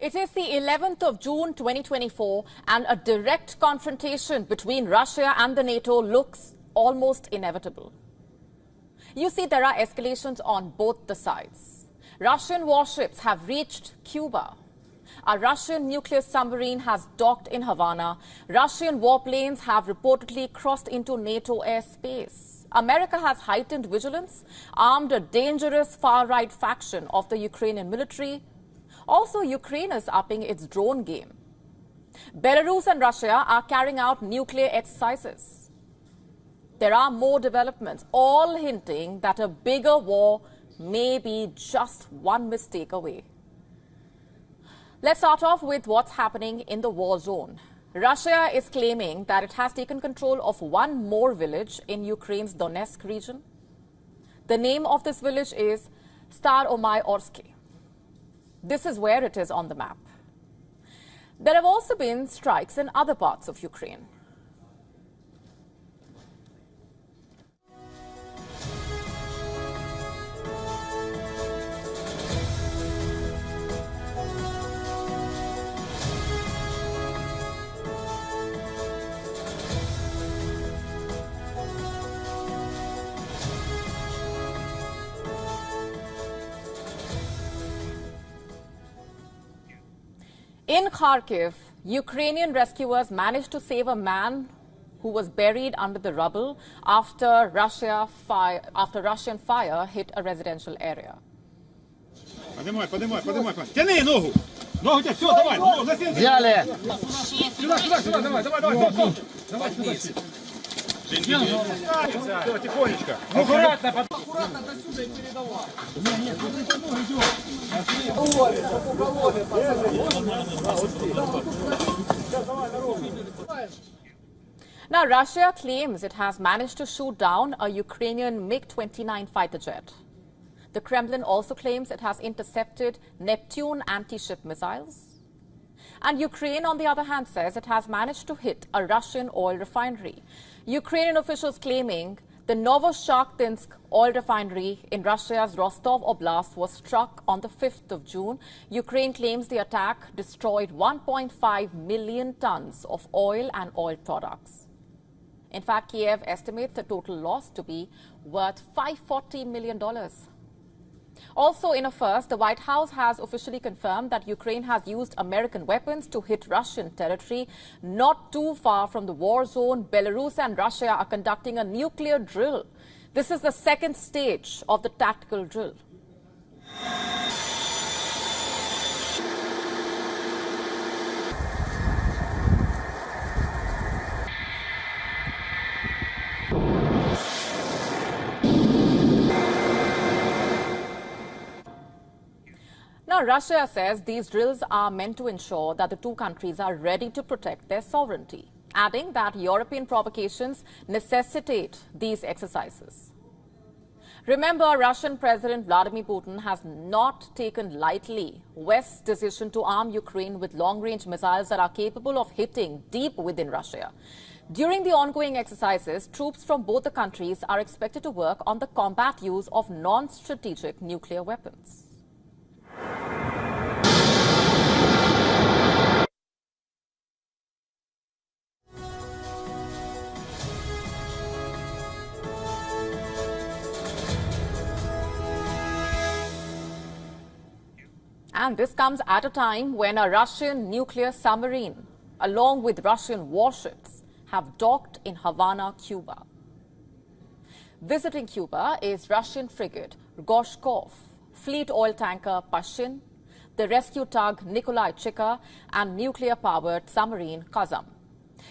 It is the 11th of June 2024 and a direct confrontation between Russia and the NATO looks almost inevitable. You see, there are escalations on both the sides. Russian warships have reached Cuba. A Russian nuclear submarine has docked in Havana. Russian warplanes have reportedly crossed into NATO airspace. America has heightened vigilance, armed a dangerous far-right faction of the Ukrainian military. Also, Ukraine is upping its drone game. Belarus and Russia are carrying out nuclear exercises. There are more developments, all hinting that a bigger war may be just one mistake away. Let's start off with what's happening in the war zone. Russia is claiming that it has taken control of one more village in Ukraine's Donetsk region. The name of this village is Staromai-Orsky. This is where it is on the map. There have also been strikes in other parts of Ukraine. In Kharkiv, Ukrainian rescuers managed to save a man who was buried under the rubble after Russian fire hit a residential area. Поднимай. Тяни ногу! Ногу тяни, все, давай, взяли! Сюда, давай! Все, тихонечко. Аккуратно до сюда и передавай. Нет, Now, Russia claims it has managed to shoot down a Ukrainian MiG-29 fighter jet. The Kremlin also claims it has intercepted Neptune anti-ship missiles. And Ukraine, on the other hand, says it has managed to hit a Russian oil refinery. Ukrainian officials claiming the Novoshakhtinsk oil refinery in Russia's Rostov Oblast was struck on the 5th of June. Ukraine claims the attack destroyed 1.5 million tons of oil and oil products. In fact, Kiev estimates the total loss to be worth $540 million. Also, in a first, the White House has officially confirmed that Ukraine has used American weapons to hit Russian territory. Not too far from the war zone, Belarus and Russia are conducting a nuclear drill. This is the second stage of the tactical drill. Now, Russia says these drills are meant to ensure that the two countries are ready to protect their sovereignty, adding that European provocations necessitate these exercises. Remember, Russian President Vladimir Putin has not taken lightly West's decision to arm Ukraine with long-range missiles that are capable of hitting deep within Russia. During the ongoing exercises, troops from both the countries are expected to work on the combat use of non-strategic nuclear weapons. And this comes at a time when a Russian nuclear submarine, along with Russian warships, have docked in Havana, Cuba. Visiting Cuba is Russian frigate Gorshkov, fleet oil tanker Pashin, the rescue tug Nikolai Chika, and nuclear-powered submarine Kazam.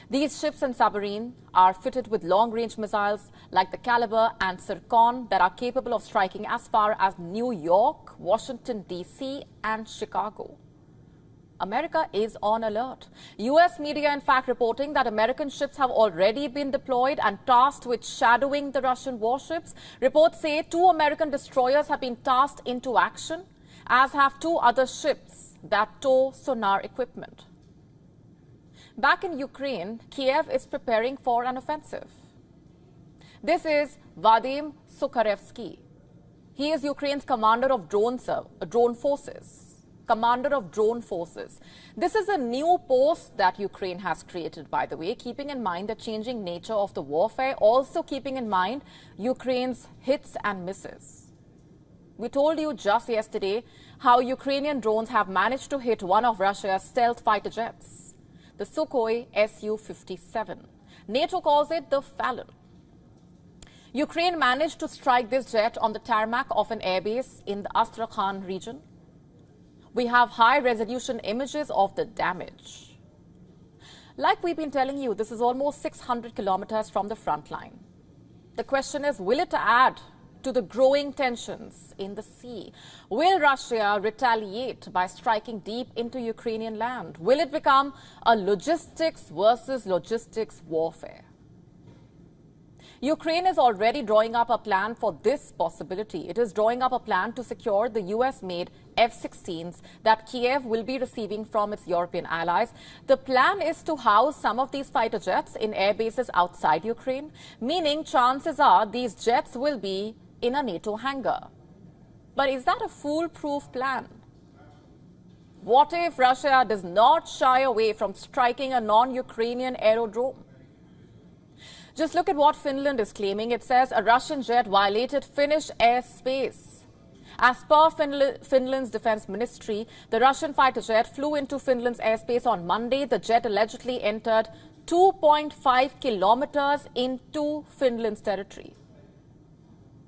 These ships and submarines are fitted with long-range missiles like the Caliber and Zircon that are capable of striking as far as New York, Washington, D.C. and Chicago. America is on alert. U.S. media, in fact, reporting that American ships have already been deployed and tasked with shadowing the Russian warships. Reports say 2 American destroyers have been tasked into action, as have 2 other ships that tow sonar equipment. Back in Ukraine, Kiev is preparing for an offensive. This is Vadim Sukharevsky. He is Ukraine's commander of drone forces. commander of drone forces. This is a new post that Ukraine has created, by the way, keeping in mind the changing nature of the warfare, also keeping in mind Ukraine's hits and misses. We told you just yesterday how Ukrainian drones have managed to hit one of Russia's stealth fighter jets, the Sukhoi Su-57. NATO calls it the Fallon. Ukraine managed to strike this jet on the tarmac of an airbase in the Astrakhan region. We have high-resolution images of the damage. Like we've been telling you, this is almost 600 kilometers from the front line. The question is, will it add to the growing tensions in the sea? Will Russia retaliate by striking deep into Ukrainian land? Will it become a logistics versus logistics warfare? Ukraine is already drawing up a plan for this possibility. It is drawing up a plan to secure the US-made F-16s that Kiev will be receiving from its European allies. The plan is to house some of these fighter jets in air bases outside Ukraine, meaning chances are these jets will be in a NATO hangar. But is that a foolproof plan? What if Russia does not shy away from striking a non-Ukrainian aerodrome? Just look at what Finland is claiming. It says a Russian jet violated Finnish airspace. As per Finland's defense ministry, the Russian fighter jet flew into Finland's airspace on Monday. The jet allegedly entered 2.5 kilometers into Finland's territory.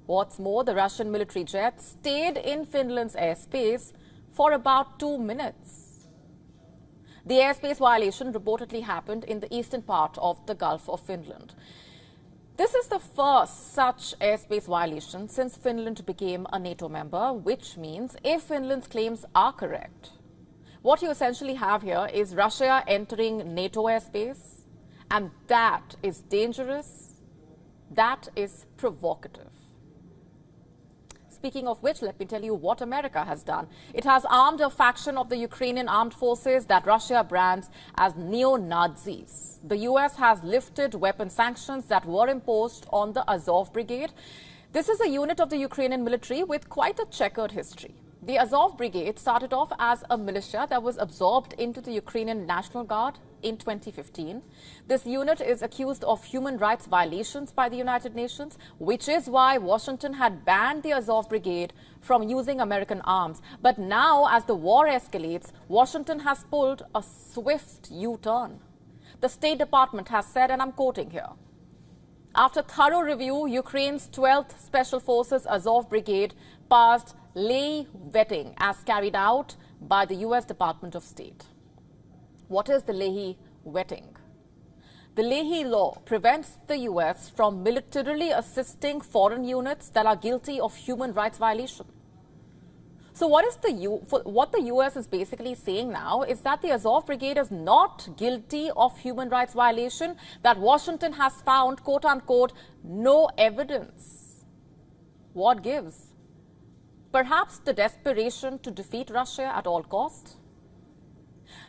What's more, the Russian military jet stayed in Finland's airspace for about 2 minutes. The airspace violation reportedly happened in the eastern part of the Gulf of Finland. This is the first such airspace violation since Finland became a NATO member, which means if Finland's claims are correct, what you essentially have here is Russia entering NATO airspace, and that is dangerous, that is provocative. Speaking of which, let me tell you what America has done. It has armed a faction of the Ukrainian armed forces that Russia brands as neo-Nazis. The US has lifted weapon sanctions that were imposed on the Azov Brigade. This is a unit of the Ukrainian military with quite a checkered history. The Azov Brigade started off as a militia that was absorbed into the Ukrainian National Guard in 2015. This unit is accused of human rights violations by the United Nations, which is why Washington had banned the Azov Brigade from using American arms. But now, as the war escalates, Washington has pulled a swift U-turn. The State Department has said, and I'm quoting here, after thorough review, Ukraine's 12th Special Forces Azov Brigade passed lay vetting as carried out by the US Department of State. What is the Leahy vetting? The Leahy law prevents the US from militarily assisting foreign units that are guilty of human rights violation. So what the US is basically saying now is that the Azov Brigade is not guilty of human rights violation, that Washington has found, quote unquote, no evidence. What gives? Perhaps the desperation to defeat Russia at all costs?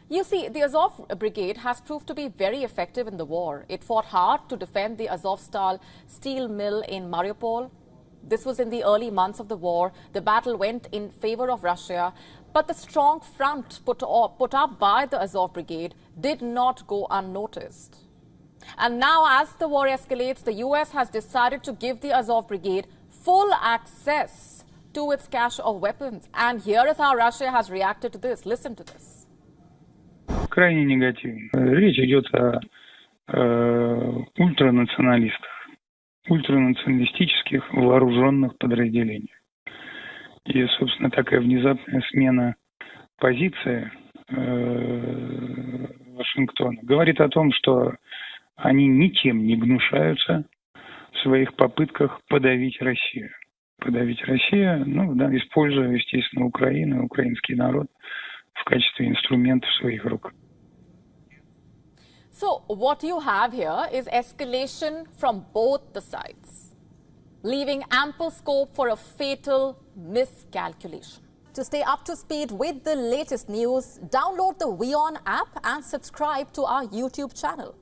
You see, the Azov Brigade has proved to be very effective in the war. It fought hard to defend the Azovstal steel mill in Mariupol. This was in the early months of the war. The battle went in favor of Russia, but the strong front put up by the Azov Brigade did not go unnoticed. And now, as the war escalates, the US has decided to give the Azov Brigade full access to its cache of weapons. And here is how Russia has reacted to this. Listen to this. Крайне негативно. Речь идет о ультранационалистах, ультранационалистических вооруженных подразделениях. И, собственно, такая внезапная смена позиции Вашингтона говорит о том, что они ничем не гнушаются в своих попытках подавить Россию. Подавить Россию, используя, естественно, Украину, украинский народ в качестве инструмента в своих руках. So what you have here is escalation from both the sides, leaving ample scope for a fatal miscalculation. To stay up to speed with the latest news, download the WION app and subscribe to our YouTube channel.